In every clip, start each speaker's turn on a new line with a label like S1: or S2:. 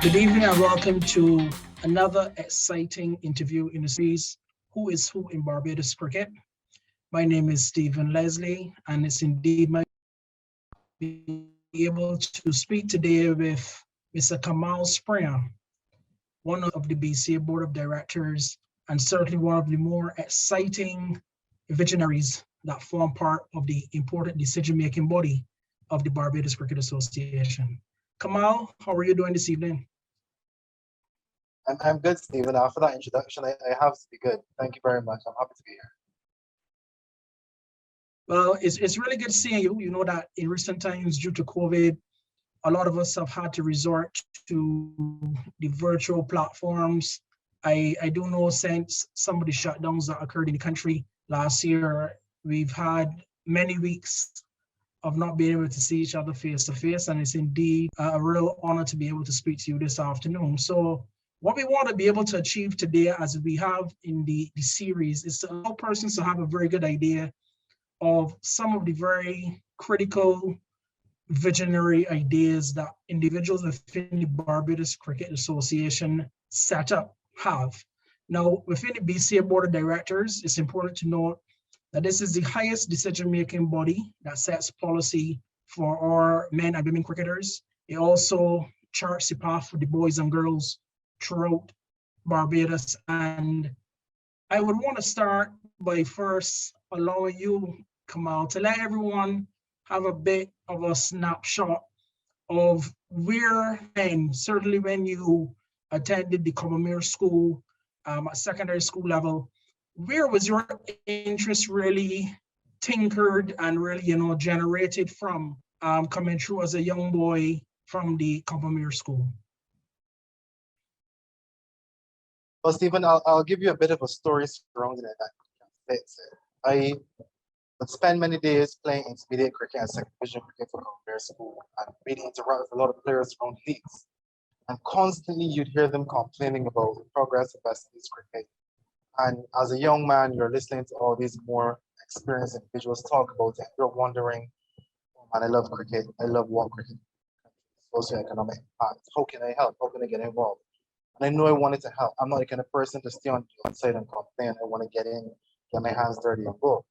S1: Good evening and welcome to another exciting interview in the series, Who is Who in Barbados Cricket? My name is Stephen Leslie, and it's indeed my be able to speak today with Mr. Kamal Springer, one of the BCA Board of Directors, and certainly one of the more exciting visionaries that form part of the important decision-making body of the Barbados Cricket Association. Kamal, how are you doing this evening?
S2: I'm good, Stephen. After that introduction, I have to be good. Thank you very much. I'm happy to be here.
S1: Well, it's really good seeing you. You know that in recent times, due to COVID, a lot of us have had to resort to the virtual platforms. I do know since some of the shutdowns that occurred in the country last year, we've had many weeks of not being able to see each other face to face, and it's indeed a real honor to be able to speak to you this afternoon. So what we want to be able to achieve today, as we have in the series, is to allow persons to have a very good idea of some of the very critical visionary ideas that individuals within the Barbados Cricket Association setup have. Now, within the BCA Board of Directors, it's important to note that this is the highest decision-making body that sets policy for our men and women cricketers. It also charts the path for the boys and girls throughout Barbados. And I would want to start by first allowing you, Kamal, to let everyone have a bit of a snapshot of where, and certainly when you attended the Commonwealth School at secondary school level, where was your interest really tinkered and really, generated from coming through as a young boy from the Commonwealth School?
S2: Well, Stephen, I'll give you a bit of a story surrounding it. I would spend many days playing intermediate cricket and second division cricket for Commonwealth School and really interact with a lot of players around leagues. And constantly you'd hear them complaining about the progress of West Indies cricket. And as a young man, you're listening to all these more experienced individuals talk about it. You're wondering, oh man, I love cricket. I love what cricket, socioeconomic impact. How can I help? How can I get involved? And I know I wanted to help. I'm not the kind of person to stay on the outside and complain. I want to get in, get my hands dirty and go.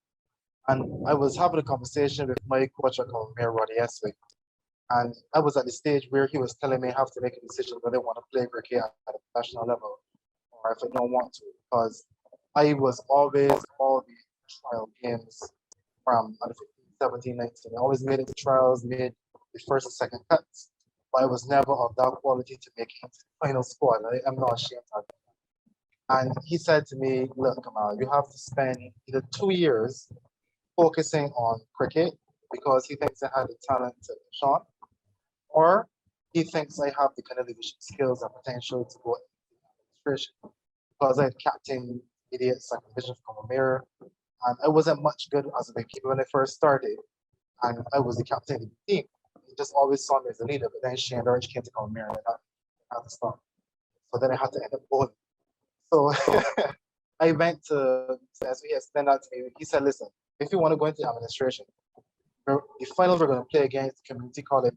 S2: And I was having a conversation with my coach at Mayor Roddy Eswick. And I was at the stage where he was telling me I have to make a decision whether I want to play cricket at a professional level or if I don't want to, because I was always all the trial games from 15, 17, 19. I always made it to trials, made the first and second cuts, but I was never of that quality to make it into the final squad. I'm not ashamed of it. And he said to me, look, Kamal, you have to spend either 2 years focusing on cricket because he thinks I had the talent to shot, or he thinks I have the kind of leadership skills and potential to go into administration. Because I had captained idiot second division from Commonwealth, and I wasn't much good as a keeper when I first started, and I was the captain of the team. He just always saw me as a leader, but then Shane Orange came to Commonwealth and I had to stop. So then I had to end up bowling. So I went to, as he explained that to me, he said, listen, if you want to go into administration, the finals we're going to play against community college.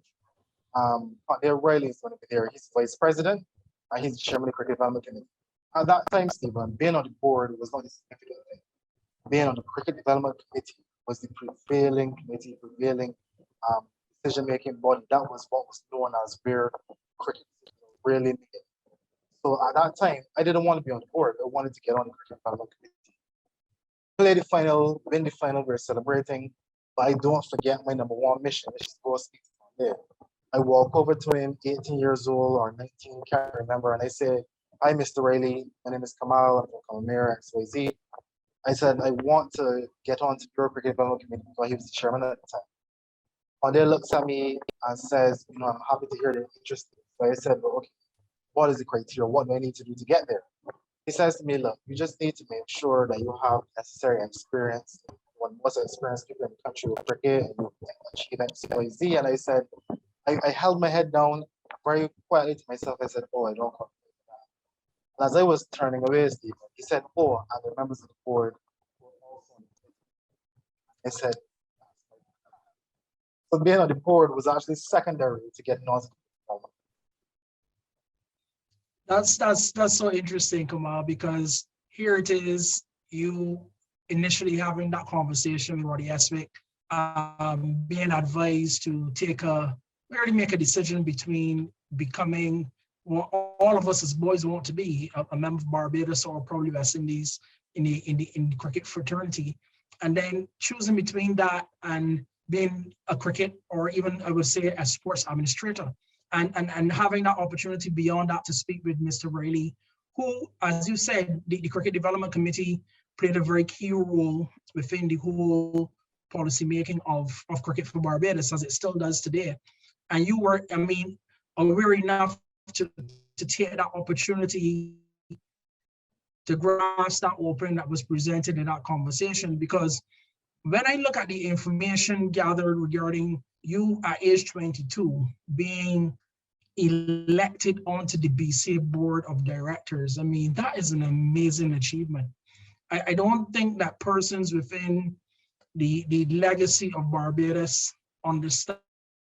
S2: There Riley is going to be there. He's vice president and he's the chairman of the cricket development committee. At that time, Stephen, being on the board was not a significant thing. Being on the cricket development committee was the prevailing decision-making body. That was what was known as where cricket really needed. So at that time, I didn't want to be on the board. I wanted to get on the cricket development committee. Play the final, win the final, we're celebrating, but I don't forget my number one mission, which is to go speak to him there. I walk over to him, 18 years old or 19, can't remember, and I say, hi, Mr. Riley, my name is Kamal, I'm from Commonwealth, XYZ. I said, I want to get on to your cricket development committee because he was the chairman at the time. And they looks at me and says, I'm happy to hear they're interested. So I said, well, okay, what is the criteria? What do I need to do to get there? He says to me, look, you just need to make sure that you have necessary experience. One of the most experienced people in the country with cricket and you achieve XYZ. And I said, I held my head down very quietly to myself. I said, oh, I don't know. And as I was turning away, Steve, he said, oh, and the members of the board were also on the committee. I said, so being on the board was actually secondary to getting on.
S1: That's so interesting, Kamal, because here it is, you initially having that conversation with Roddy Eswick, being advised to really make a decision between becoming what all of us as boys want to be, a member of Barbados or probably West Indies in the cricket fraternity, and then choosing between that and being a cricket or even I would say a sports administrator and having that opportunity beyond that to speak with Mr. Riley, who, as you said, the Cricket Development Committee played a very key role within the whole policy making of cricket for Barbados, as it still does today. And you were, I mean, aware enough to take that opportunity to grasp that opening that was presented in that conversation. Because when I look at the information gathered regarding you at age 22 being elected onto the BCA board of directors, I mean, that is an amazing achievement. I don't think that persons within the legacy of Barbados understands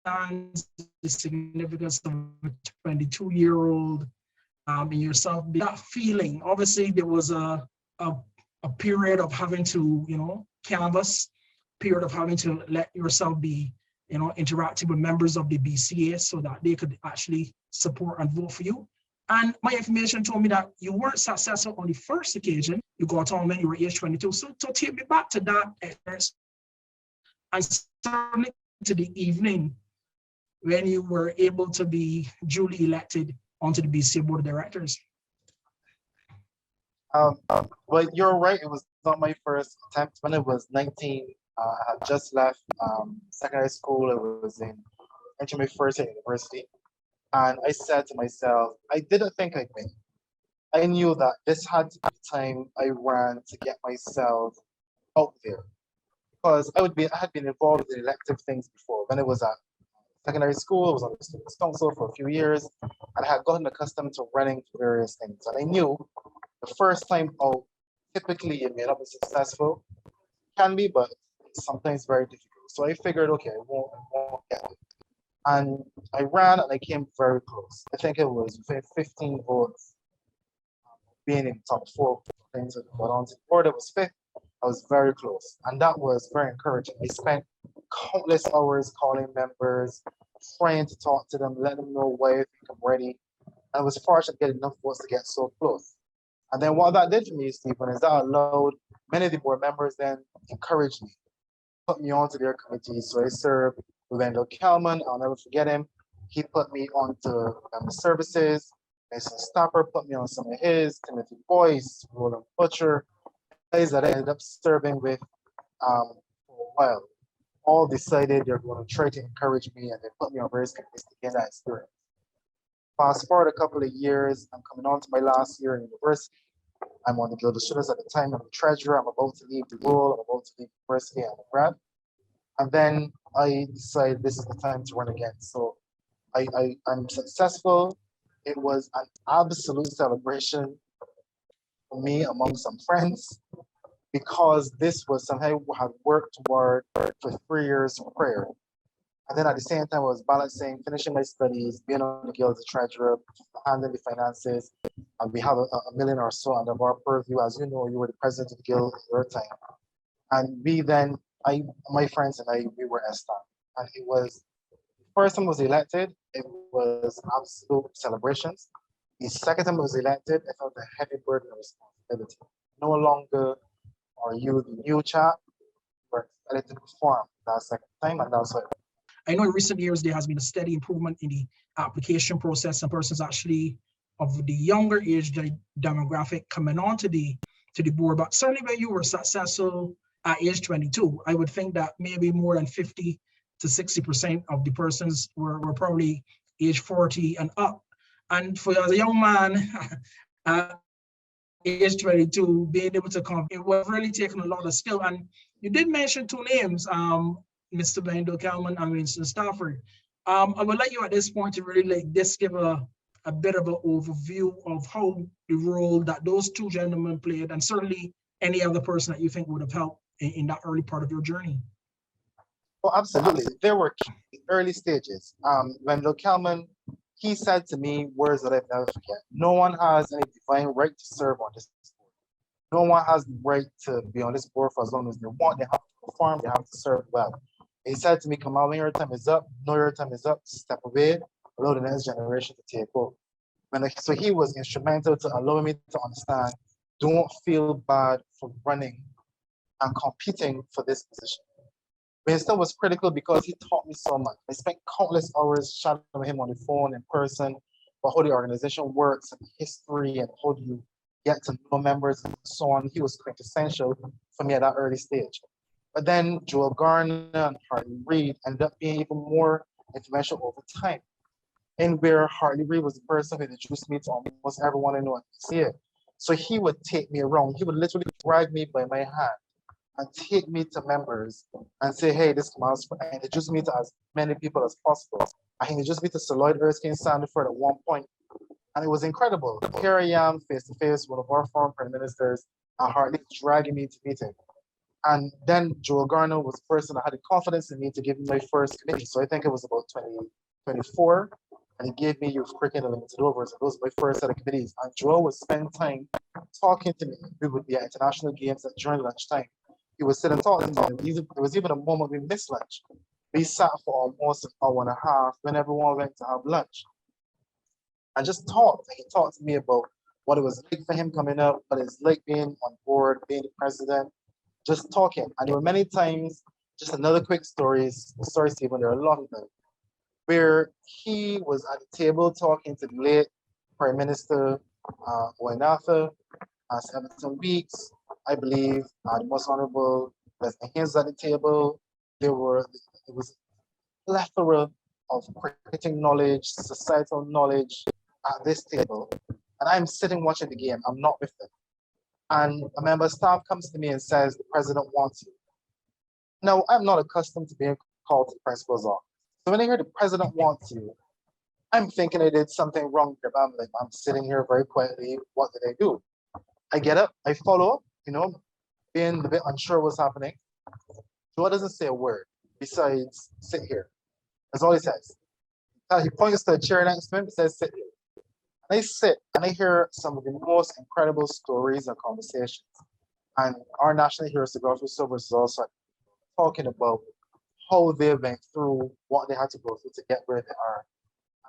S1: the significance of a 22-year-old in yourself. That feeling, obviously there was a period of having to, canvas, period of having to let yourself be, interacting with members of the BCA so that they could actually support and vote for you. And my information told me that you weren't successful on the first occasion. You got on when you were age 22. So take me back to that experience and certainly to the evening when you were able to be duly elected onto the BCA board of directors.
S2: Well, you're right. It was not my first attempt. When I was 19, I had just left secondary school. I was entering my first year at university. And I said to myself, I didn't think I'd win. I knew that this had to be the time I ran to get myself out there. Because I had been involved in elective things before. When I was at secondary school, I was on the students' council for a few years, and I had gotten accustomed to running for various things. And I knew the first time out, typically it may not be successful, can be, but sometimes very difficult. So I figured, okay, I won't get it. And I ran and I came very close. I think it was within 15 votes, being in top 4 things that got on to the board. It was fifth. I was very close. And that was very encouraging. I spent countless hours calling members, trying to talk to them, let them know why I think I'm ready. And I was fortunate to get enough votes to get so close. And then what that did for me, Stephen, is that allowed many of the board members then encouraged me, put me onto their committees. So I served with Wendell Kalman. I'll never forget him. He put me onto member services. Mason Stopper put me on some of his, Timothy Boyce, Roland Butcher, guys that I ended up serving with for a while. All decided they're going to try to encourage me, and they put me on various committees to gain that experience. Fast forward a couple of years, I'm coming on to my last year in university. I'm on the Guild of Students at the time. I'm the treasurer. I'm about to leave the role. I'm about to leave university and grad. And then I decided this is the time to run again. So I'm successful. It was an absolute celebration for me among some friends because this was something I had worked toward for 3 years prior. And then at the same time, I was balancing, finishing my studies, being on the guild as a treasurer, handling the finances. And we have a million or so under our purview. As you know, you were the president of the guild at your time. And we then, my friends and I, we were esteemed. And it was, the first time I was elected, it was absolute celebrations. The second time I was elected, I felt a heavy burden of responsibility. No longer are you the new chap, you're expected to perform that second time, and that's what.
S1: I know in recent years there has been a steady improvement in the application process and persons actually of the younger age demographic coming onto the board. But certainly when you were successful at age 22, I would think that maybe more than 50 to 60% of the persons were probably age 40 and up. And for as a young man at age 22, being able to come, it was really taking a lot of skill. And you did mention 2 names, Mr. Wendell Kalman and Winston Stafford. I would like you at this point to really give a bit of an overview of how the role that those 2 gentlemen played, and certainly any other person that you think would have helped in that early part of your journey.
S2: Well, absolutely. There were early stages. Wendell Kalman, he said to me words that I've never forget. No one has any divine right to serve on this board. No one has the right to be on this board for as long as they want. They have to perform, they have to serve well. He said to me, Kamal, when your time is up, know your time is up, step away, allow the next generation to take over. So he was instrumental to allowing me to understand, don't feel bad for running and competing for this position. Winston was critical because he taught me so much. I spent countless hours chatting with him on the phone in person about how the organization works and history and how do you get to know members and so on. He was quintessential for me at that early stage. But then Joel Garner and Hartley Reid ended up being even more influential over time. And where Hartley Reid was the person who introduced me to almost everyone I know at BCA. So he would take me around. He would literally drag me by my hand and take me to members and say, hey, this Kamal Springer, and introduce me to as many people as possible. I introduced me to Sir Lloyd Erskine Sandiford at one point, and it was incredible. Here I am, face to face, one of our former prime ministers, and Hartley dragging me to meet him. And then Joel Garner was the person that had the confidence in me to give me my first committee. So I think it was about 2024, and he gave me youth cricket and limited overs. Those were my first set of committees. And Joel would spend time talking to me. We would be at international games during lunchtime. He would sit and talk to me. There was even a moment we missed lunch. We sat for almost an hour and a half when everyone went to have lunch. And just talked. And he talked to me about what it was like for him coming up, what it's like being on board, being the president, just talking. And there were many times, just another quick stories, Stephen, there are a lot of them, where he was at the table talking to the late Prime Minister Wainafa, 17 Weeks, I believe, the most honorable President Haynes at the table. It was a plethora of cricketing knowledge, societal knowledge at this table. And I'm sitting watching the game, I'm not with them. And a member of staff comes to me and says, the president wants you. Now, I'm not accustomed to being called to the principal's office. So when I hear the president wants you, I'm thinking I did something wrong. I'm like, I'm sitting here very quietly, what did I do? I get up, I follow up, being a bit unsure what's happening. Joe doesn't say a word besides sit here. That's all he says. He points to a chair next to him and says, sit here. And I sit and I hear some of the most incredible stories and conversations. And our national hero, Sigourney Silvers, is also talking about how they went through what they had to go through to get where they are.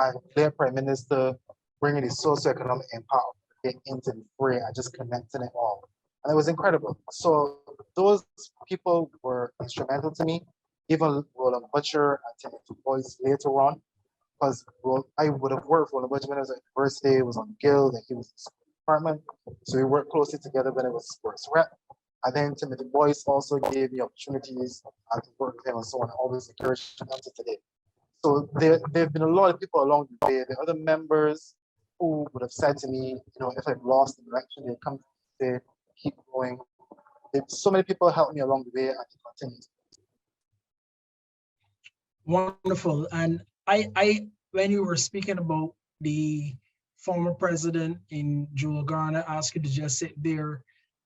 S2: And their Prime Minister bringing the socioeconomic impact into the fray and just connecting it all. And it was incredible. So those people were instrumental to me, even Roland Butcher and Timothy Boyce later on, because I would have worked with Roland Butcher when I was at university, was on the Guild, and he was in the sports department. So we worked closely together when I was sports rep. And then Timothy Boyce also gave me opportunities to work with him and so on, always encouraged him to today. So there have been a lot of people along the way. The other members who would have said to me, if I've lost the direction, they'd come to say, keep going. So many people helped me along the way and they continue.
S1: Wonderful. And I when you were speaking about the former president in Joel Garner asked you to just sit there,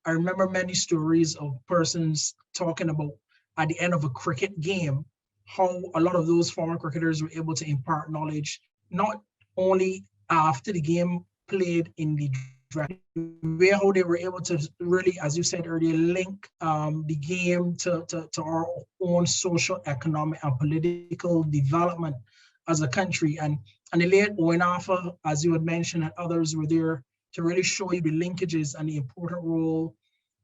S1: I remember many stories of persons talking about at the end of a cricket game, how a lot of those former cricketers were able to impart knowledge, not only after the game played in the draft, where how they were able to really, as you said earlier, link the game to our own social, economic, and political development as a country. And the late Owen Arthur, as you had mentioned, and others were there to really show you the linkages and the important role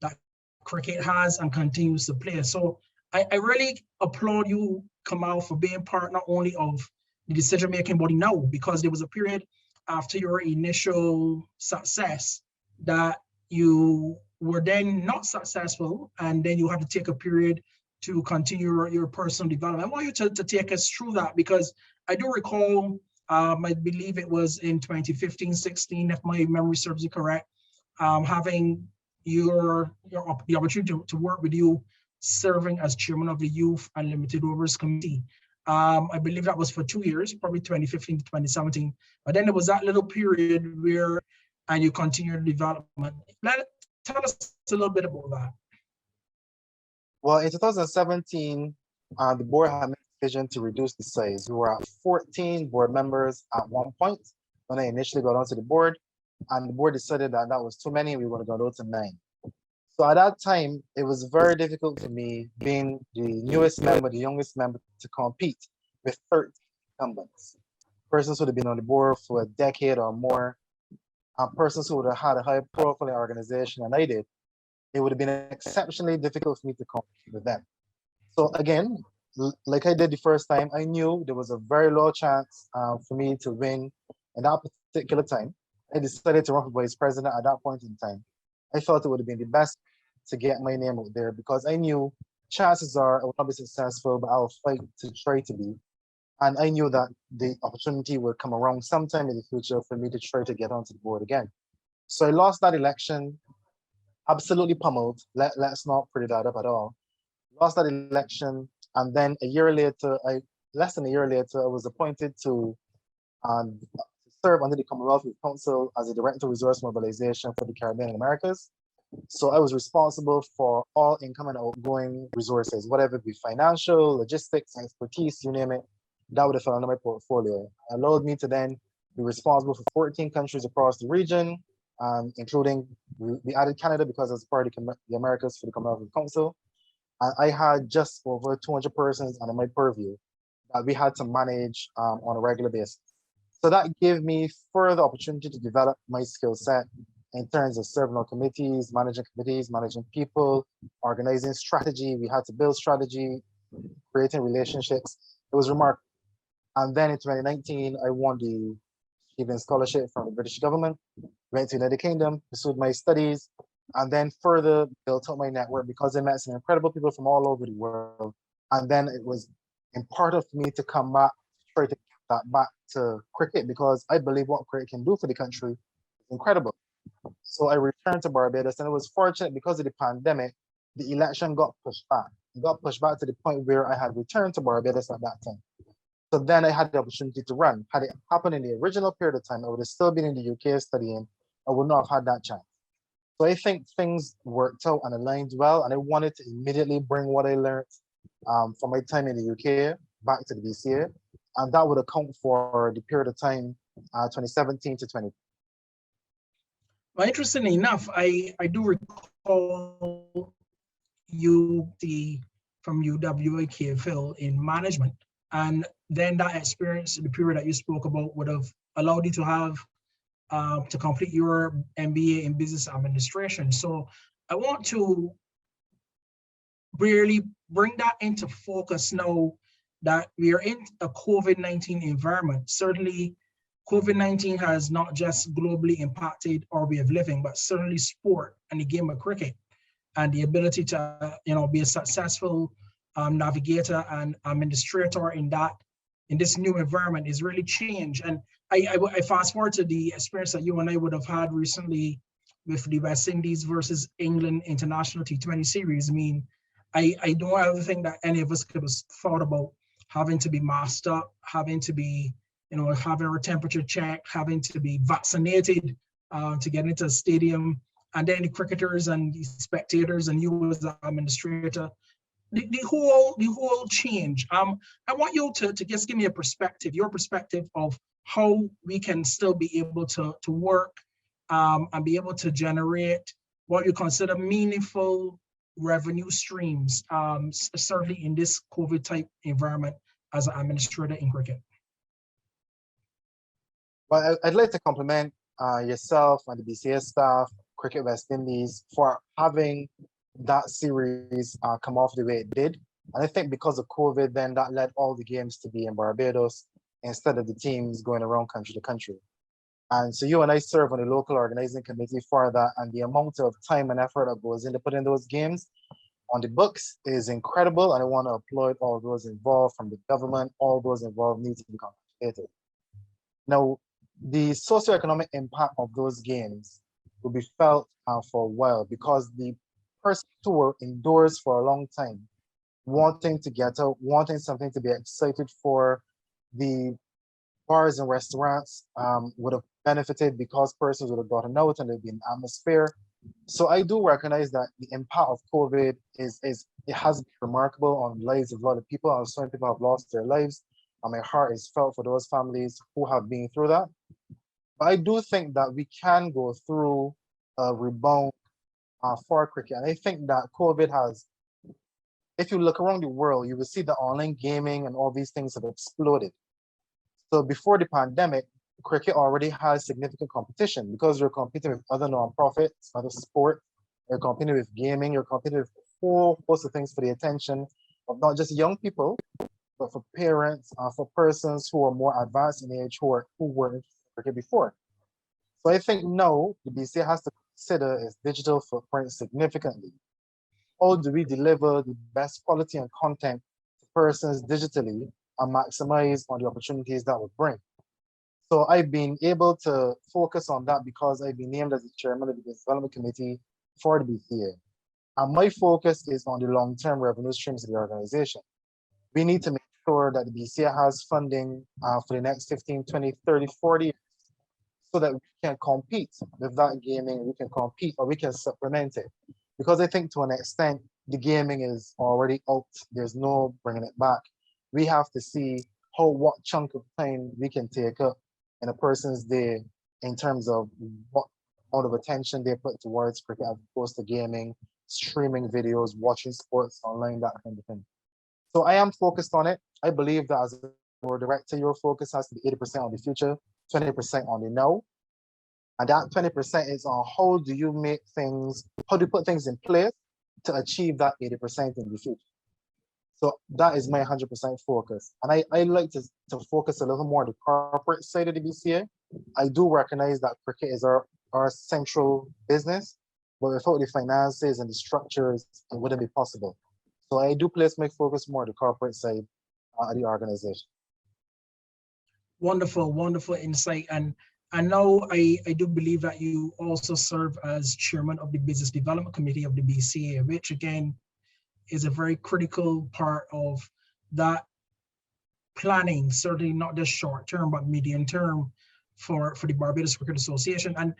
S1: that cricket has and continues to play. So I really applaud you, Kamal, for being part not only of the decision-making body now, because there was a period after your initial success that you were then not successful, and then you had to take a period to continue your personal development. I want you to take us through that, because I do recall, I believe it was in 2015-16, if my memory serves you correct, having the opportunity to work with you, serving as chairman of the Youth and Limited Overs Committee. I believe that was for 2 years, probably 2015 to 2017. But then there was that little period and you continued development. Tell us a little bit about that.
S2: Well, in 2017, the board had decision to reduce the size. We were at 14 board members at one point when I initially got onto the board, and the board decided that that was too many. We want to go down to 9. So at that time, it was very difficult for me, being the newest member, the youngest member, to compete with 13 incumbents. Persons who would have been on the board for a decade or more, and persons who would have had a high profile organization than I did. It would have been exceptionally difficult for me to compete with them. So again, like I did the first time, I knew there was a very low chance for me to win in that particular time. I decided to run for vice president at that point in time. I felt it would have been the best to get my name out there because I knew chances are I will not be successful, but I'll fight to try to be. And I knew that the opportunity would come around sometime in the future for me to try to get onto the board again. So I lost that election, absolutely pummeled. Let's not pretty that up at all. Lost that election, and then a year later, less than a year later, I was appointed to serve under the Commonwealth Youth Council as a Director of Resource Mobilization for the Caribbean and Americas. So I was responsible for all incoming and outgoing resources, whatever it be financial, logistics, expertise, you name it, that would have fell under my portfolio. It allowed me to then be responsible for 14 countries across the region, including, we added Canada because I was part of the Americas for the Commonwealth Youth Council. And I had just over 200 persons under my purview that we had to manage on a regular basis. So that gave me further opportunity to develop my skill set in terms of serving on committees, managing people, organizing strategy. We had to build strategy, creating relationships. It was remarkable. And then in 2019, I won the Stephen Scholarship from the British government, went to the United Kingdom, pursued my studies, and then further built up my network because I met some incredible people from all over the world. And then it was important for me to come back, try to get that back to cricket because I believe what cricket can do for the country is incredible. So I returned to Barbados, and it was fortunate because of the pandemic, the election got pushed back. It got pushed back to the point where I had returned to Barbados at that time. So then I had the opportunity to run. Had it happened in the original period of time, I would have still been in the UK studying. I would not have had that chance. So I think things worked out and aligned well, and I wanted to immediately bring what I learned from my time in the UK back to the BCA, and that would account for the period of time 2017 to 20.
S1: Well, interestingly enough, I do recall you from UWI in management, and then that experience, the period that you spoke about, would have allowed you to have to complete your MBA in business administration. So I want to really bring that into focus now that we are in a COVID-19 environment. Certainly, COVID-19 has not just globally impacted our way of living, but certainly sport and the game of cricket, and the ability to be a successful navigator and administrator in this new environment is really changed. And I fast forward to the experience that you and I would have had recently with the West Indies versus England International T20 series. I mean, I don't ever think that any of us could have thought about having to be masked up, having to be, having our temperature checked, having to be vaccinated to get into a stadium, and then the cricketers and the spectators and you as the administrator. The whole change. I want you to just give me your perspective of how we can still be able to work and be able to generate what you consider meaningful revenue streams, certainly in this COVID type environment as an administrator in cricket.
S2: Well, I'd like to compliment yourself and the BCA staff, Cricket West Indies, for having that series come off the way it did. And I think because of COVID, then that led all the games to be in Barbados instead of the teams going around country to country. And so you and I serve on the local organizing committee for that, and the amount of time and effort that goes into putting those games on the books is incredible. And I want to applaud all those involved, from the government. All those involved need to be congratulated. Now, the socioeconomic impact of those games will be felt for a while, because the persons who were indoors for a long time, wanting to get out, wanting something to be excited for, the bars and restaurants would have benefited because persons would have gotten out and there'd be an atmosphere. So I do recognize that the impact of COVID is it has been remarkable on the lives of a lot of people. And some people have lost their lives, and my heart is felt for those families who have been through that. But I do think that we can go through a rebound for cricket, and I think that COVID has, if you look around the world, you will see that online gaming and all these things have exploded. So before the pandemic, cricket already has significant competition because you're competing with other nonprofits, other sports, you're competing with gaming, you're competing with a whole host of things for the attention of not just young people, but for parents, for persons who are more advanced in age who were interested in cricket before. So I think now the BCA has to consider its digital footprint significantly. How do we deliver the best quality and content to persons digitally and maximize on the opportunities that would bring? So I've been able to focus on that because I've been named as the chairman of the Business Development Committee for the BCA. And my focus is on the long-term revenue streams of the organization. We need to make sure that the BCA has funding for the next 15, 20, 30, 40 so that we can compete with that gaming, we can compete or we can supplement it. Because I think to an extent, the gaming is already out. There's no bringing it back. We have to see what chunk of time we can take up in a person's day in terms of what amount of attention they put towards cricket as opposed to gaming, streaming videos, watching sports online, that kind of thing. So I am focused on it. I believe that as a board director, your focus has to be 80% on the future, 20% on the now. And that 20% is on how do you make things, how do you put things in place to achieve that 80% in the future. So that is my 100% focus. And I like to focus a little more on the corporate side of the BCA. I do recognize that cricket is our central business, but without the finances and the structures, it wouldn't be possible. So I do place my focus more on the corporate side of the organization.
S1: Wonderful, wonderful insight. And now I do believe that you also serve as chairman of the Business Development Committee of the BCA, which again is a very critical part of that planning, certainly not just short term, but medium term for the Barbados Cricket Association. And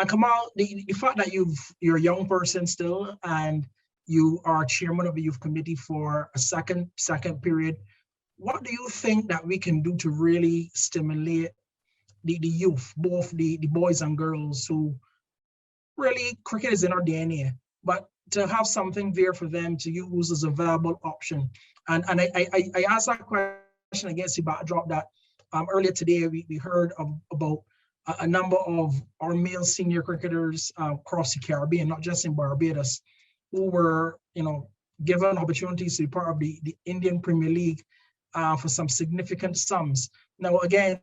S1: Kamal, the fact that you're a young person still and you are chairman of the youth committee for a second period, what do you think that we can do to really stimulate the youth, both the boys and girls who really cricket is in our DNA, but to have something there for them to use as a viable option? And I asked that question against the backdrop that earlier today we heard about a number of our male senior cricketers across the Caribbean, not just in Barbados, who were given opportunities to be part of the Indian Premier League for some significant sums. Now, again,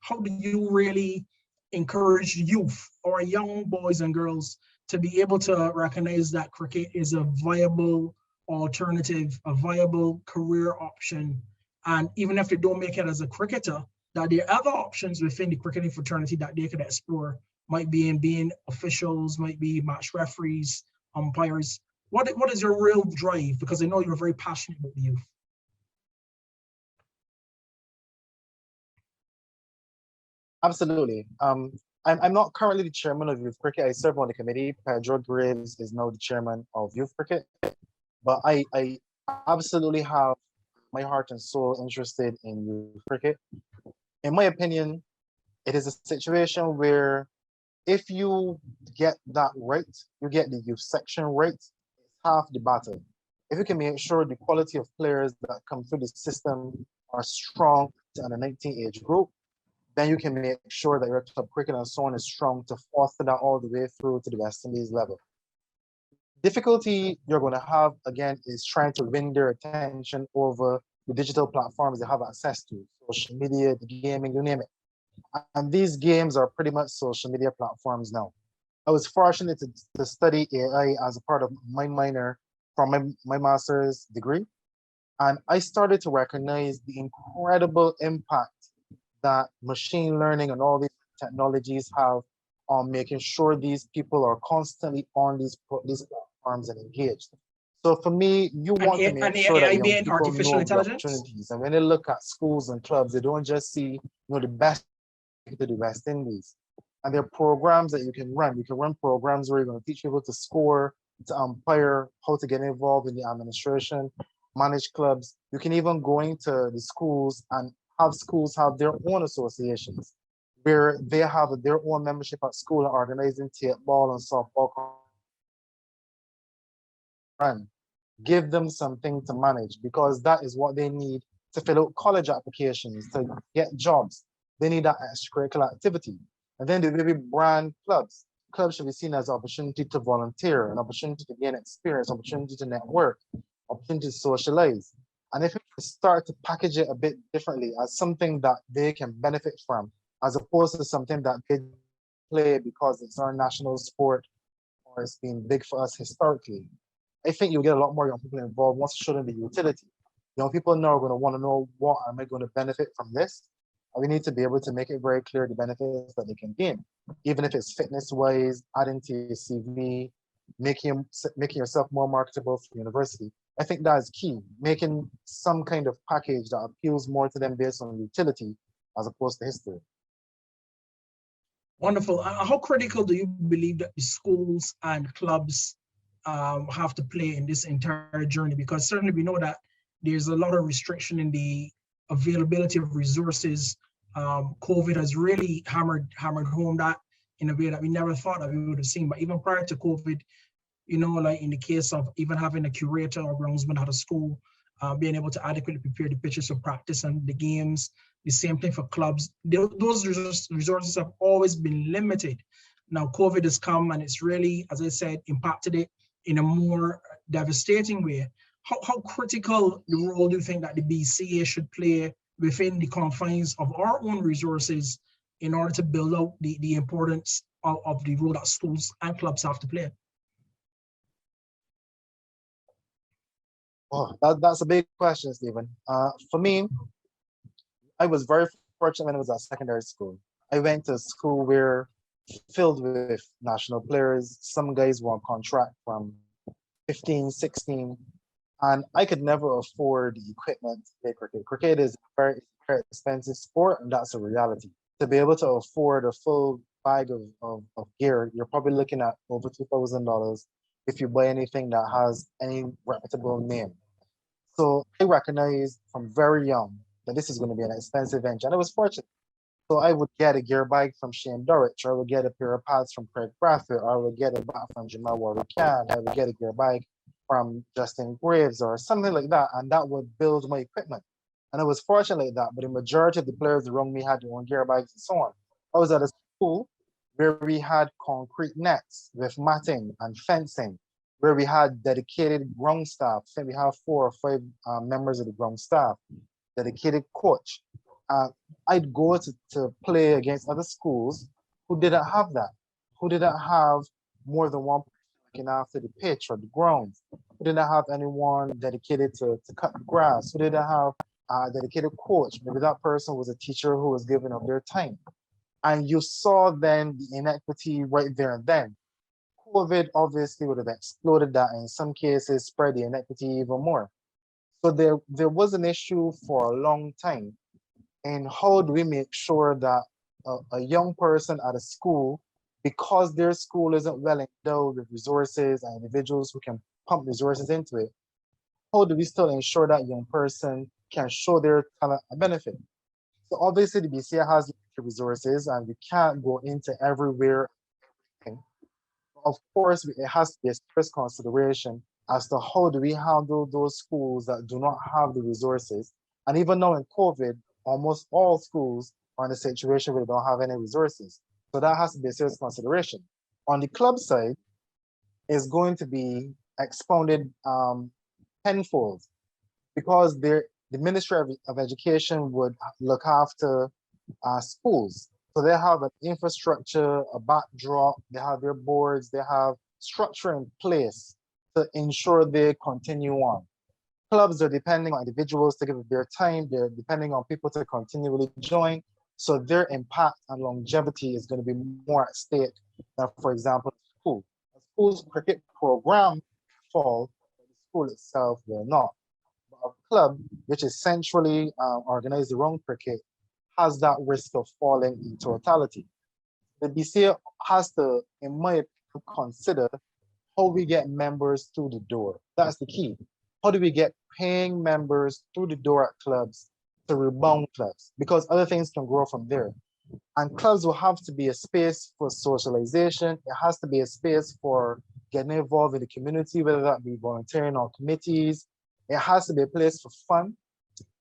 S1: how do you really encourage youth or young boys and girls to be able to recognize that cricket is a viable alternative, a viable career option, and even if they don't make it as a cricketer, that there are other options within the cricketing fraternity that they could explore, might be in being officials, might be match referees, umpires. What is your real drive? Because I know you're very passionate about the youth.
S2: Absolutely. I'm not currently the chairman of youth cricket. I serve on the committee. Pedro Graves is now the chairman of youth cricket. But I absolutely have my heart and soul interested in youth cricket. In my opinion, it is a situation where if you get that right, you get the youth section right, it's half the battle. If you can make sure the quality of players that come through the system are strong to under 19 age group, then you can make sure that your club cricket and so on is strong to foster that all the way through to the West Indies level. Difficulty you're going to have, again, is trying to win their attention over the digital platforms they have access to, social media, the gaming, you name it. And these games are pretty much social media platforms now. I was fortunate to study AI as a part of my minor from my master's degree. And I started to recognize the incredible impact that machine learning and all these technologies have on making sure these people are constantly on these platforms and engaged. So for me, you want to make sure that young people know the opportunities. And when they look at schools and clubs, they don't just see the best to the West Indies. And there are programs that you can run. You can run programs where you're going to teach people to score, to umpire, how to get involved in the administration, manage clubs. You can even go into the schools and have schools have their own associations where they have their own membership at school and organizing ball and softball. Run. Give them something to manage because that is what they need to fill out college applications, to get jobs. They need that extracurricular activity. And then the baby brand clubs. Clubs should be seen as an opportunity to volunteer, an opportunity to gain experience, opportunity to network, opportunity to socialize. And if you start to package it a bit differently as something that they can benefit from, as opposed to something that they play because it's our national sport or it's been big for us historically, I think you'll get a lot more young people involved once you show them the utility. Young people now are going to want to know, what am I going to benefit from this? And we need to be able to make it very clear the benefits that they can gain, even if it's fitness-wise, adding to your CV, making yourself more marketable for university. I think that is key, making some kind of package that appeals more to them based on utility as opposed to history.
S1: Wonderful. How critical do you believe that the schools and clubs have to play in this entire journey? Because certainly we know that there's a lot of restriction in the availability of resources. COVID has really hammered home that in a way that we never thought that we would have seen. But even prior to COVID, you know, like in the case of even having a curator or groundsman at a school, being able to adequately prepare the pitches for practice and the games, the same thing for clubs. Those resources have always been limited. Now COVID has come and it's really, as I said, impacted it in a more devastating way. How critical the role do you think that the BCA should play within the confines of our own resources in order to build out the importance of the role that schools and clubs have to play?
S2: Oh, that's a big question, Stephen. For me, I was very fortunate when I was at secondary school. I went to a school where filled with national players. Some guys were on contract from 15, 16, and I could never afford the equipment to play cricket. Cricket is a very expensive sport, and that's a reality. To be able to afford a full bag of gear, you're probably looking at over $2,000 if you buy anything that has any reputable name. So I recognized from very young that this is going to be an expensive venture, and I was fortunate. So I would get a gear bike from Shane Dorrich, or I would get a pair of pads from Craig Bradford, or I would get a bat from Jamal Warwick-Can, I would get a gear bike from Justin Graves or something like that, and that would build my equipment. And I was fortunate like that, but the majority of the players around me had their own gear bikes and so on. I was at a school where we had concrete nets with matting and fencing, where we had dedicated ground staff. I think we have 4 or 5 members of the ground staff, dedicated coach. I'd go to play against other schools who didn't have that, who didn't have more than one person looking after the pitch or the grounds, who didn't have anyone dedicated to cut the grass, who didn't have a dedicated coach. Maybe that person was a teacher who was giving up their time. And you saw then the inequity right there and then. COVID obviously would have exploded that, and in some cases spread the inequity even more. So there was an issue for a long time. And how do we make sure that a young person at a school, because their school isn't well endowed with resources and individuals who can pump resources into it, how do we still ensure that young person can show their talent and benefit? So obviously the BCA has resources and we can't go into everywhere. Of course, it has to be a serious consideration as to how do we handle those schools that do not have the resources. And even now in COVID, almost all schools are in a situation where they don't have any resources. So that has to be a serious consideration. On the club side, it's going to be expounded tenfold because the Ministry of Education would look after schools. So they have an infrastructure, a backdrop, they have their boards, they have structure in place to ensure they continue on. Clubs are depending on individuals to give their time, they're depending on people to continually join. So their impact and longevity is going to be more at stake than, for example, school. A school's cricket program fall, but the school itself will not. But a club, which is centrally organized around cricket, has that risk of falling in totality. the BCA has to, in my opinion, consider how we get members through the door. That's the key. How do we get paying members through the door at clubs to rebound clubs? Because other things can grow from there. And clubs will have to be a space for socialization. It has to be a space for getting involved in the community, whether that be volunteering on committees. It has to be a place for fun.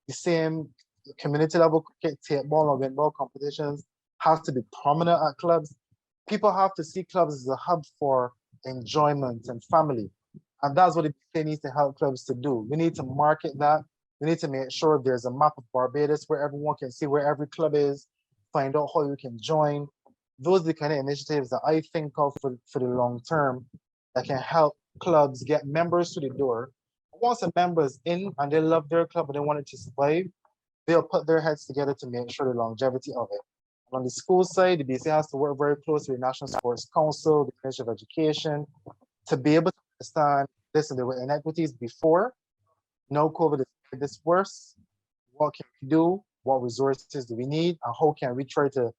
S2: The same community level cricket, table, or handball competitions have to be prominent at clubs. People have to see clubs as a hub for enjoyment and family. And that's what it needs to help clubs to do. We need to market that. We need to make sure there's a map of Barbados where everyone can see where every club is, find out how you can join. Those are the kind of initiatives that I think of for the long term that can help clubs get members to the door. Once a member is in and they love their club and they want it to survive, they'll put their heads together to make sure the longevity of it. On the school side, the BCA has to work very closely with the National Sports Council, the Ministry of Education, to be able to understand, listen, there were inequities before. No, COVID is made this worse. What can we do? What resources do we need? And how can we try to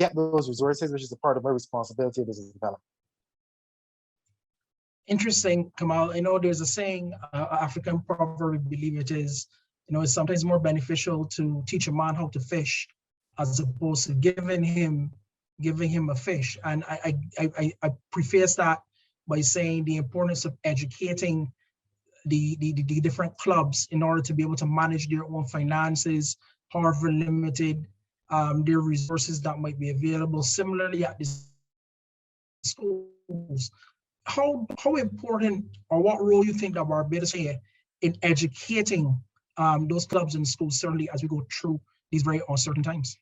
S2: get those resources, which is a part of our responsibility as a development.
S1: Interesting, Kamal. I know there's a saying, African proverb, I believe it is, it's sometimes more beneficial to teach a man how to fish as opposed to giving him a fish. And I preface that by saying the importance of educating the different clubs in order to be able to manage their own finances, however limited their resources that might be available. Similarly, at the schools, how important, or what role you think that Barbados play in educating those clubs and schools, certainly as we go through these very uncertain times?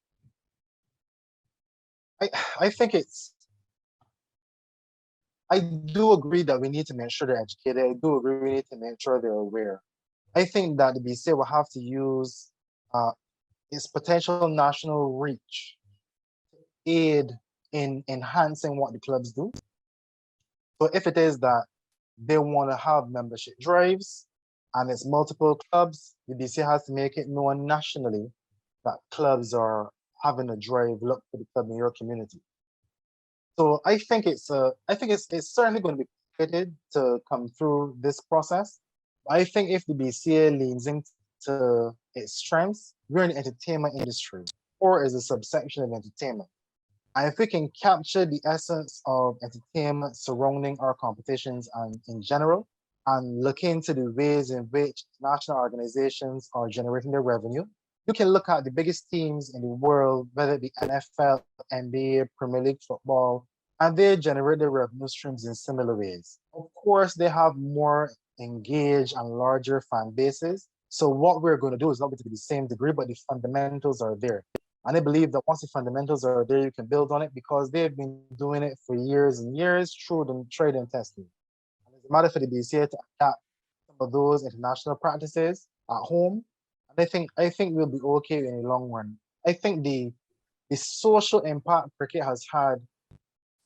S2: I think I do agree that we need to make sure they're educated. I do agree we need to make sure they're aware. I think that the BCA will have to use its potential national reach to aid in enhancing what the clubs do. So if it is that they want to have membership drives and it's multiple clubs, the BCA has to make it known nationally that clubs are having a drive, look for the club in your community. So I think it's certainly going to be complicated to come through this process. I think if the BCA leans into its strengths, we're in the entertainment industry, or is a subsection of entertainment. And if we can capture the essence of entertainment surrounding our competitions and in general, and look into the ways in which national organizations are generating their revenue, you can look at the biggest teams in the world, whether it be NFL, NBA, Premier League football, and they generate their revenue streams in similar ways. Of course, they have more engaged and larger fan bases. So what we're going to do is not going to be the same degree, but the fundamentals are there. And I believe that once the fundamentals are there, you can build on it because they've been doing it for years and years through the trade and testing. And it's a matter for the BCA to adapt some of those international practices at home. And I think we'll be okay in the long run. I think the social impact cricket has had,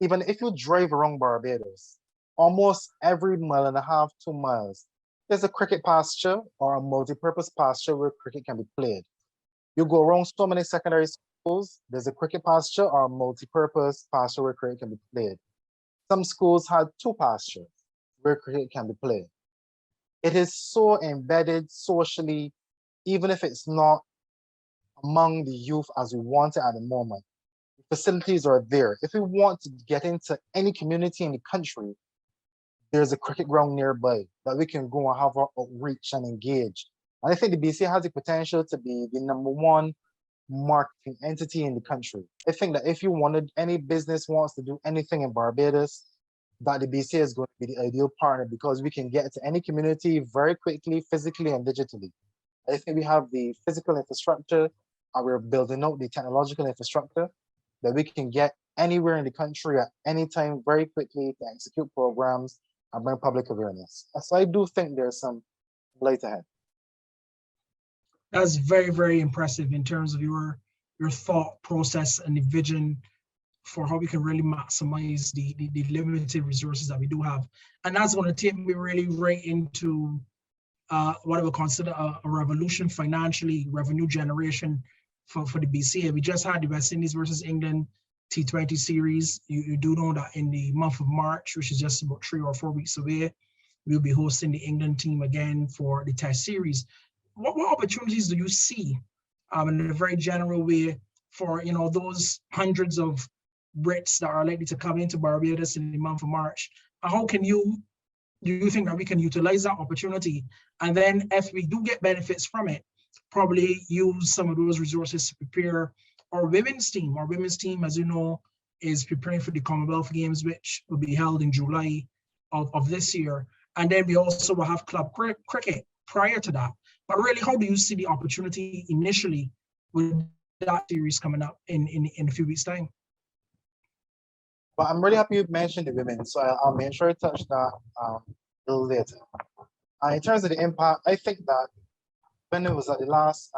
S2: even if you drive around Barbados, almost every 1.5 to 2 miles, there's a cricket pasture or a multi-purpose pasture where cricket can be played. You go around so many secondary schools, there's a cricket pasture or a multi-purpose pasture where cricket can be played. Some schools had 2 pastures where cricket can be played. It is so embedded socially, even if it's not among the youth as we want it at the moment. The facilities are there. If we want to get into any community in the country, there's a cricket ground nearby that we can go and have our outreach and engage. And I think the BCA has the potential to be the #1 marketing entity in the country. I think that if you wanted, any business wants to do anything in Barbados, that the BCA is going to be the ideal partner because we can get to any community very quickly, physically and digitally. I think we have the physical infrastructure and we're building out the technological infrastructure that we can get anywhere in the country at any time very quickly to execute programs and bring public awareness. So I do think there's some light ahead.
S1: That's very, very impressive in terms of your thought process and the vision for how we can really maximize the limited resources that we do have. And that's going to take me really right into what I would consider a revolution financially, revenue generation for the BCA. We just had the West Indies versus England T20 series. You do know that in the month of March, which is just about 3 or 4 weeks away, we'll be hosting the England team again for the Test series. What opportunities do you see in a very general way for those hundreds of Brits that are likely to come into Barbados in the month of March? How do you think that we can utilize that opportunity? And then if we do get benefits from it, probably use some of those resources to prepare our women's team. Our women's team, as you know, is preparing for the Commonwealth Games, which will be held in July of this year. And then we also will have club cricket prior to that. But really, how do you see the opportunity initially with that series coming up in a few weeks' time?
S2: But I'm really happy you mentioned the women, so I'll make sure to touch that a little later. In terms of the impact, I think that when it was at the last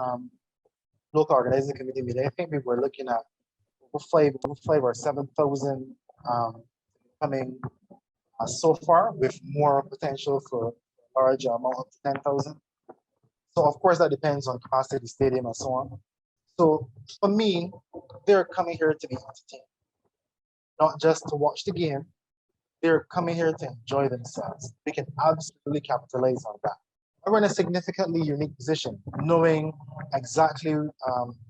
S2: local organizing committee meeting, I think we were looking at over 5 or 7,000 coming so far, with more potential for a large amount up to 10,000. So of course that depends on capacity of the stadium and so on. So for me, they're coming here to be entertained, not just to watch the game. They're coming here to enjoy themselves. We can absolutely capitalize on that. We're in a significantly unique position, knowing exactly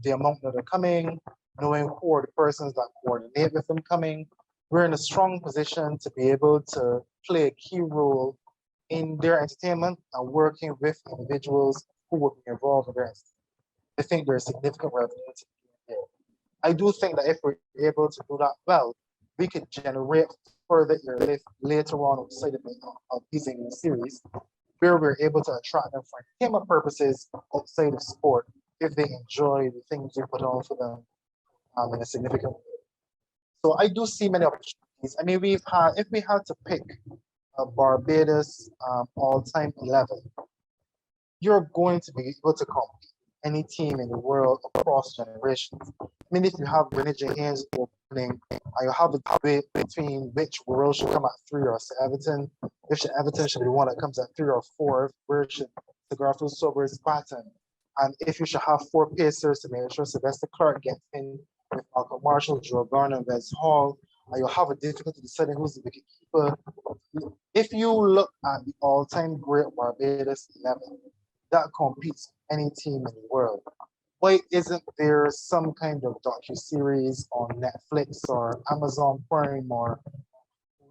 S2: the amount that are coming, knowing who are the persons that coordinate with them coming. We're in a strong position to be able to play a key role in their entertainment and working with individuals who will be involved in their entertainment. I think there's significant revenue to be here. I do think that if we're able to do that well, we could generate further later on outside of these English series, where we're able to attract them for entertainment purposes outside of sport if they enjoy the things we put on for them in a significant way. So I do see many opportunities. I mean, if we had to pick a Barbados all-time 11, you're going to be able to compete any team in the world across generations. I mean, if you have Greenwich Haynes opening, you have a debate between which world should come at 3 or Everton. If Everton should be the one that comes at 3 or 4, where should the Garfield Sobers pattern? And if you should have 4 pacers to make sure Sylvester Clark gets in with Malcolm Marshall, Joe Garner, and Wes Hall, you'll have a difficulty deciding who's the wicketkeeper. If you look at the all-time great Barbados 11 that competes with any team in the world, why isn't there some kind of docu-series on Netflix or Amazon Prime or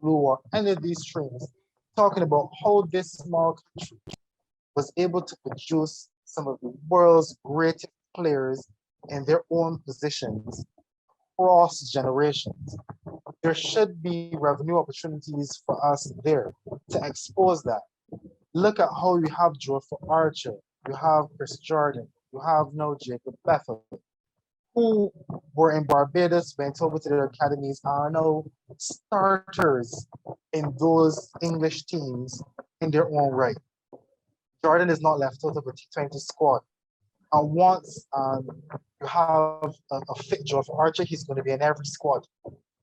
S2: Hulu or any of these streams talking about how this small country was able to produce some of the world's greatest players in their own positions across generations? There should be revenue opportunities for us there to expose that. Look at how you have Joyful Archer, you have Chris Jordan, you have now Jacob Bethel, who were in Barbados, went over to their academies, are now starters in those English teams in their own right. Jordan is not left out of a T20 squad. And once you have a fit Joyful Archer, he's going to be in every squad.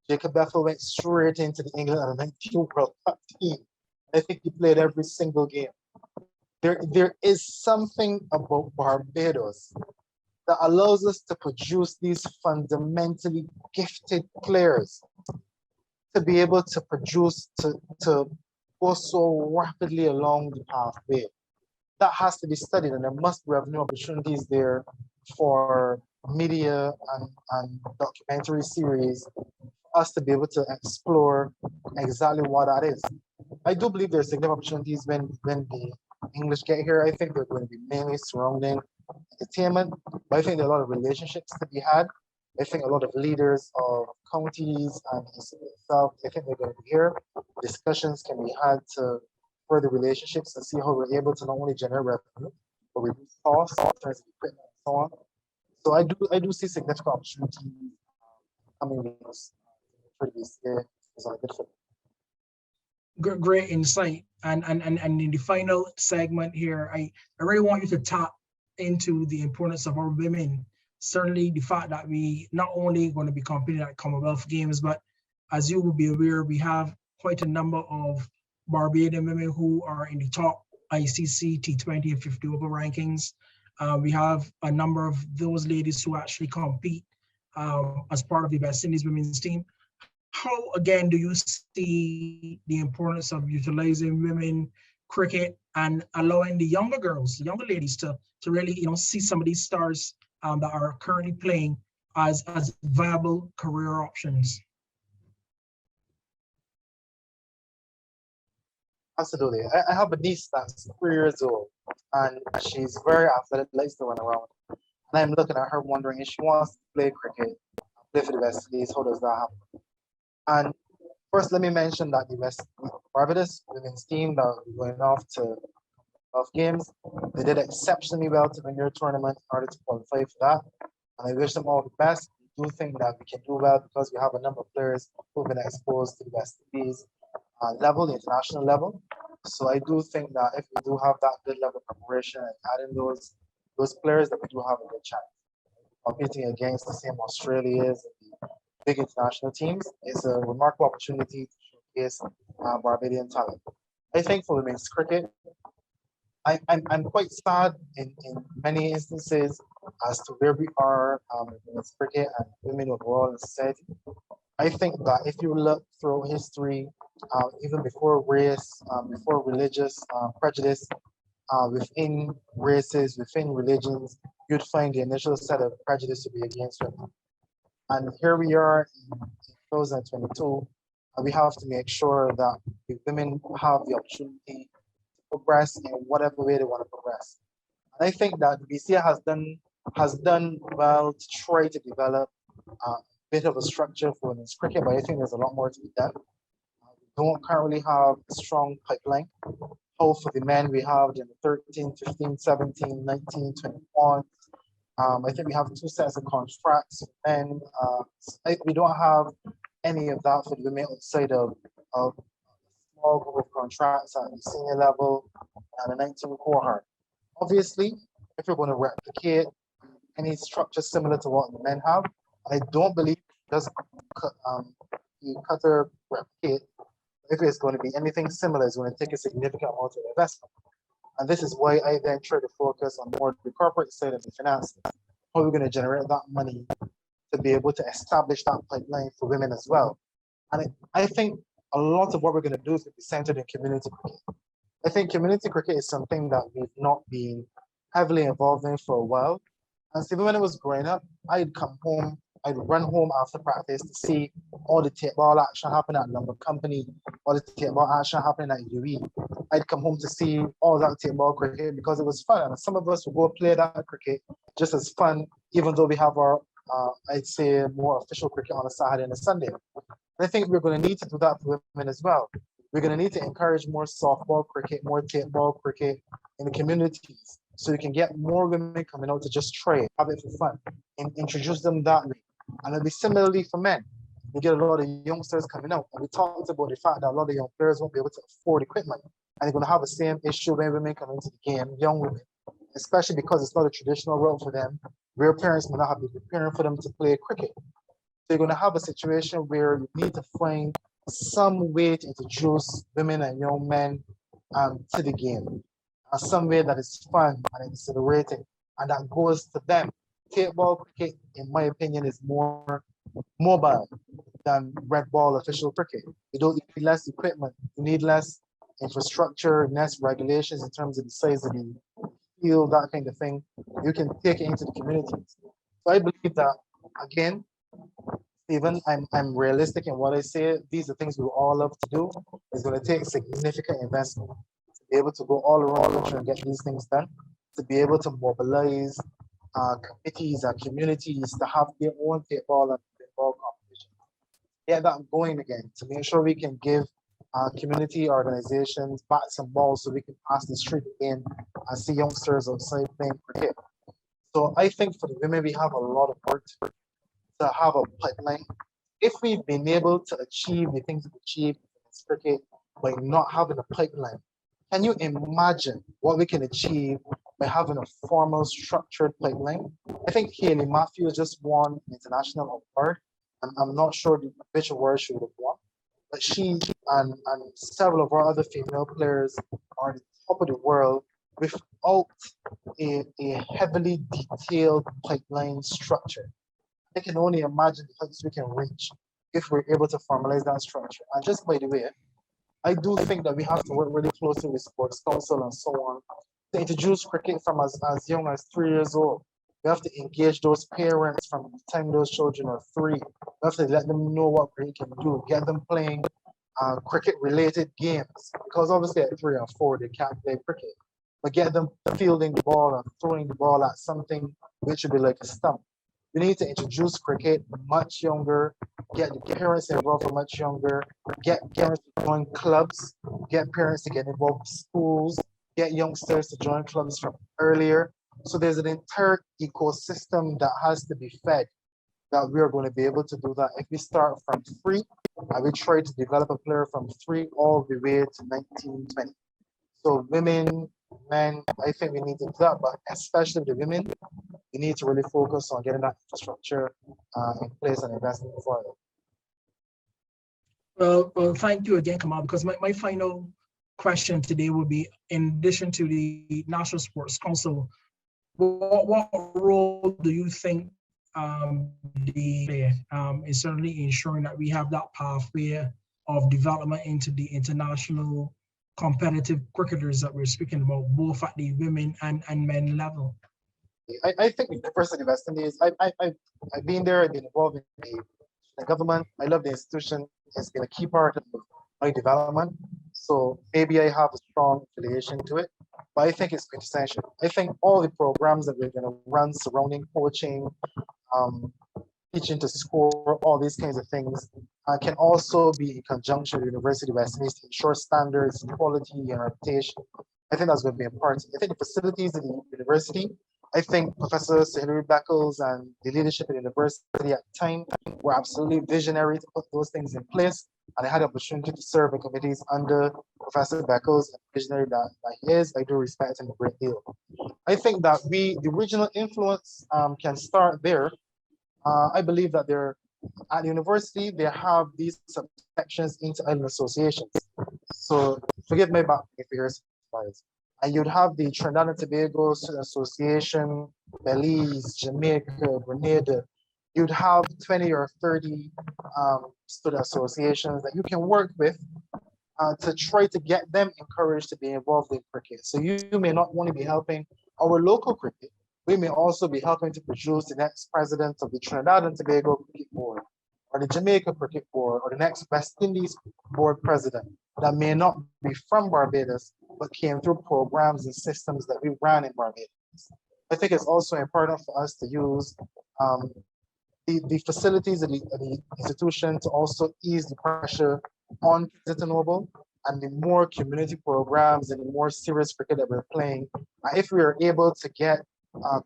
S2: Jacob Bethel went straight into the England under-19 World Cup team. I think he played every single game. There is something about Barbados that allows us to produce these fundamentally gifted players, to be able to produce, to go so rapidly along the pathway. That has to be studied, and there must be revenue opportunities there for media and documentary series for us to be able to explore exactly what that is. I do believe there's significant opportunities when the English get here. I think they're going to be mainly surrounding entertainment, but I think there are a lot of relationships to be had. I think a lot of leaders of counties and itself, I think they're going to be here. Discussions can be had to further relationships and see how we're able to not only generate revenue, but reduce costs in terms of equipment and so on. So I do see significant opportunities coming in this year.
S1: Great insight. And in the final segment here, I really want you to tap into the importance of our women. Certainly the fact that we not only going to be competing at Commonwealth Games, but as you will be aware, we have quite a number of Barbadian women who are in the top ICC T20 and 50 over rankings. We have a number of those ladies who actually compete as part of the West Indies women's team. How, again, do you see the importance of utilizing women cricket and allowing the younger girls, the younger ladies to really, see some of these stars that are currently playing as viable career options?
S2: Absolutely. I have a niece that's 3 years old, and she's very athletic, likes to run around. And I'm looking at her wondering if she wants to play cricket, play for the West Indies, how does that happen? And first, let me mention that the West Barbados women's team that will be going off games, they did exceptionally well to win their tournament in order to qualify for that. And I wish them all the best. I do think that we can do well because we have a number of players who've been exposed to the West Indies level, the international level. So I do think that if we do have that good level of preparation and adding those players, that we do have a good chance. Competing against the same Australians and the big international teams is a remarkable opportunity to showcase Barbadian talent. I think for women's cricket, I'm quite sad in many instances as to where we are in women's cricket and women overall in society. I think that if you look through history, even before race, before religious prejudice, within races, within religions, you'd find the initial set of prejudice to be against women. And here we are in 2022, and we have to make sure that the women have the opportunity to progress in whatever way they want to progress. And I think that the BCA has done well to try to develop a bit of a structure for women's cricket, but I think there's a lot more to be done. We don't currently have a strong pipeline. Oh, for the men, we have the 13, 15, 17, 19, 21. I think we have 2 sets of contracts, and we don't have any of that for the women outside of a small group of contracts at the senior level and the 19 cohort. Obviously, if we're going to replicate any structure similar to what the men have, I don't believe just the Qatar replicate. If it's going to be anything similar, it's going to take a significant amount of investment. And this is why I then try to focus on more the corporate side of the finance. How we're going to generate that money to be able to establish that pipeline for women as well. And I think a lot of what we're going to do is be centered in community cricket. I think community cricket is something that we've not been heavily involved in for a while. And so when I was growing up, I'd come home, I'd run home after practice to see all the tape ball action happen at Lumber Company, all the tape ball action happening at UE. I'd come home to see all that tape ball cricket because it was fun. And some of us would go play that cricket just as fun, even though we have our, I'd say, more official cricket on a Saturday and a Sunday. And I think we're going to need to do that for women as well. We're going to need to encourage more softball cricket, more tape ball cricket in the communities, so you can get more women coming out to just try it, have it for fun, and introduce them that way. And it'll be similarly for men. We get a lot of youngsters coming out, and we talked about the fact that a lot of young players won't be able to afford equipment, and they're going to have the same issue when women come into the game, young women, especially because it's not a traditional route for them. Real parents may not have been preparing for them to play cricket. So you're going to have a situation where you need to find some way to introduce women and young men to the game. Some way that is fun and exhilarating, and that goes to them. Tape ball cricket, in my opinion, is more mobile than red ball official cricket. You need less equipment, you need less infrastructure, less regulations in terms of the size of the field, that kind of thing. You can take it into the communities. So I believe that, again, Stephen, I'm realistic in what I say. These are things we all love to do. It's going to take significant investment to be able to go all around the country and get these things done, to be able to mobilize committees and communities to have their own tape ball and ball competition. Get that going again, to make sure we can give community organizations bats and balls so we can pass the street again and see youngsters outside playing cricket. So I think for the women, we have a lot of work to have a pipeline. If we've been able to achieve the things we've achieved in cricket by not having a pipeline, can you imagine what we can achieve by having a formal, structured pipeline? I think Haley Matthews just won an international award, and I'm not sure which award she would have won, but she and several of our other female players are at the top of the world without a heavily detailed pipeline structure. I can only imagine the heights we can reach if we're able to formalize that structure. And just by the way, I do think that we have to work really closely with sports council and so on to introduce cricket from as young as 3 years old. We have to engage those parents from the time those children are 3. We have to let them know what cricket can do, get them playing cricket-related games, because obviously at 3 or 4 they can't play cricket, but get them fielding the ball and throwing the ball at something which would be like a stump. We need to introduce cricket much younger, get the parents involved much younger, get parents to join clubs, get parents to get involved with schools, get youngsters to join clubs from earlier. So there's an entire ecosystem that has to be fed that we are going to be able to do that if we start from 3 and we try to develop a player from 3 all the way to 19, 20. So women, men, I think we need to do that, but especially the women, we need to really focus on getting that infrastructure in place and investing for it.
S1: Well, thank you again, Kamal, because my final question today will be, in addition to the National Sports Council, what role do you think is certainly ensuring that we have that pathway of development into the international competitive cricketers that we're speaking about, both at the women and men level?
S2: I think the first investing is I've been there, I've been involved in the government. I love the institution. It's been a key part of my development. So maybe I have a strong affiliation to it, but I think it's quintessential. I think all the programs that we're going to run surrounding coaching, teaching to score, all these kinds of things can also be in conjunction with University of West Indies to ensure standards, quality, and reputation. I think that's going to be important. I think the facilities in the university, I think Professor Hilary Beckles and the leadership at the university at the time were absolutely visionary to put those things in place. And I had the opportunity to serve in committees under Professor Beckles, and visionary that he is. I do respect him a great deal. I think that the regional influence can start there. I believe that at the university, they have these subsections into island associations. So forgive me about if here's and you'd have the Trinidad and Tobago Student Association, Belize, Jamaica, Grenada. You'd have 20 or 30 student associations that you can work with to try to get them encouraged to be involved in cricket. So you may not want to be helping our local cricket. We may also be helping to produce the next president of the Trinidad and Tobago Cricket Board, or the Jamaica Cricket Board, or the next West Indies Board president that may not be from Barbados, but came through programs and systems that we ran in Barbados. I think it's also important for us to use the facilities of the institution to also ease the pressure on President Noble and the more community programs and the more serious cricket that we're playing. If we are able to get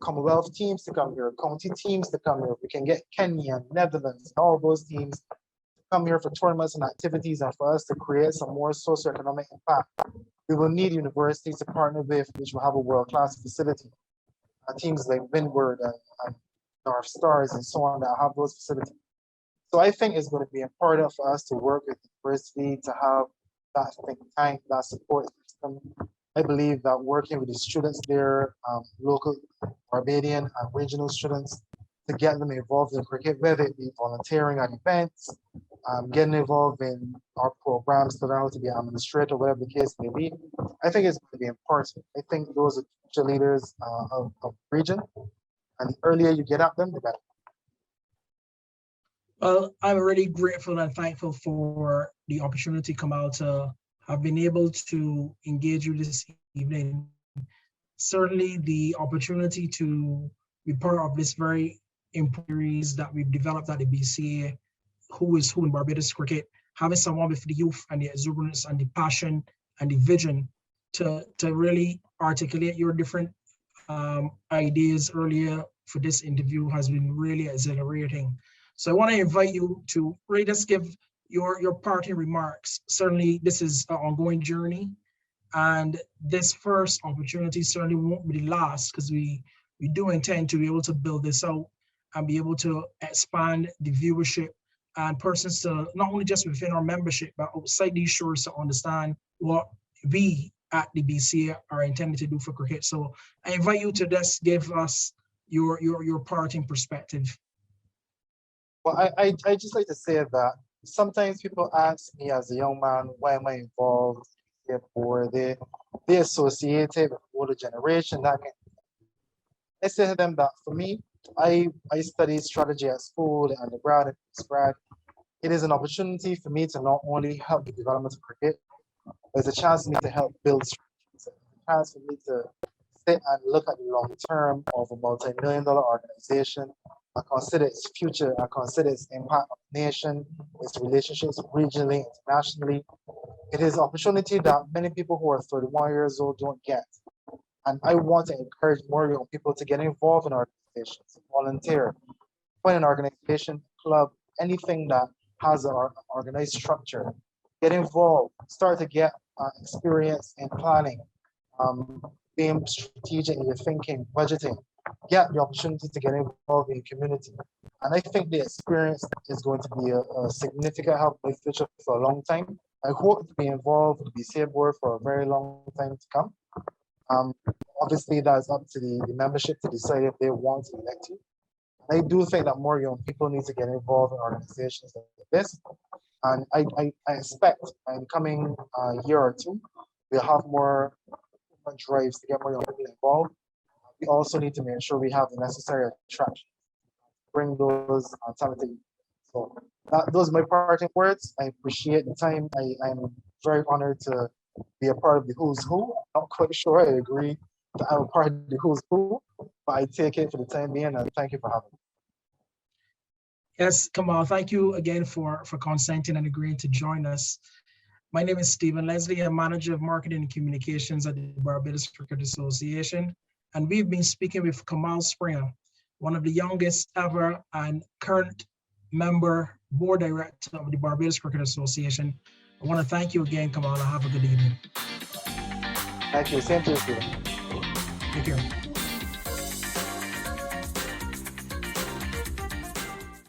S2: Commonwealth teams to come here, county teams to come here, we can get Kenya, Netherlands, and all those teams to come here for tournaments and activities, and for us to create some more socioeconomic impact. We will need universities to partner with, which will have a world-class facility. Teams like Windward and North Stars and so on that have those facilities. So I think it's going to be important for us to work with the university to have that think tank, that support system. I believe that working with the students there, local Barbadian and regional students, to get them involved in cricket, whether it be volunteering at events, getting involved in our programs to learn how to be an administrator, whatever the case may be. I think it's going to be important. I think those are future leaders of the region, and the earlier you get at them, the better.
S1: Well, I'm really grateful and thankful for the opportunity, Kamal, to have been able to engage you this evening. Certainly the opportunity to be part of this very important series that we've developed at the BCA, Who is Who in Barbados Cricket, having someone with the youth and the exuberance and the passion and the vision to really articulate your different ideas earlier for this interview has been really exhilarating. So I want to invite you to really just give your parting remarks. Certainly this is an ongoing journey, and this first opportunity certainly won't be the last, because we do intend to be able to build this out and be able to expand the viewership and persons to not only just within our membership, but outside these shores to understand what we at the BCA are intended to do for cricket. So I invite you to just give us your parting perspective.
S2: Well, I just like to say that sometimes people ask me as a young man, why am I involved? Or they associate it with older generation. I say to them that for me, I studied strategy at school, the undergrad and postgrad. It is an opportunity for me to not only help the development of cricket, but it's a chance for me to help build strategies. It's a chance for me to sit and look at the long term of a multi-million-dollar organization. I consider its future, I consider its impact on the nation, its relationships regionally, internationally. It is an opportunity that many people who are 31 years old don't get. And I want to encourage more young people to get involved in organizations, volunteer, find an organization, club, anything that has an organized structure. Get involved, start to get experience in planning, being strategic in your thinking, budgeting. Get the opportunity to get involved in community. And I think the experience is going to be a significant help in the future for a long time. I hope to be involved with the BCA board for a very long time to come. Obviously, that's up to the membership to decide if they want to elect you. I do think that more young people need to get involved in organizations like this. And I expect in the coming year or two, we'll have more drives to get more young people involved. We also need to make sure we have the necessary attraction, bring those talented. So those are my parting words. I appreciate the time. I'm very honored to be a part of the who's who. I'm not quite sure I agree that I'm a part of the who's who, but I take it for the time being, and thank you for having me.
S1: Yes, Kamal, thank you again for consenting and agreeing to join us. My name is Stephen Leslie. I'm Manager of Marketing and Communications at the Barbados Cricket Association. And we've been speaking with Kamal Springer, one of the youngest ever and current member, board director of the Barbados Cricket Association. I want to thank you again, Kamal, and have a good evening.
S2: Thank you. Same to you, Stephen.
S1: Take care.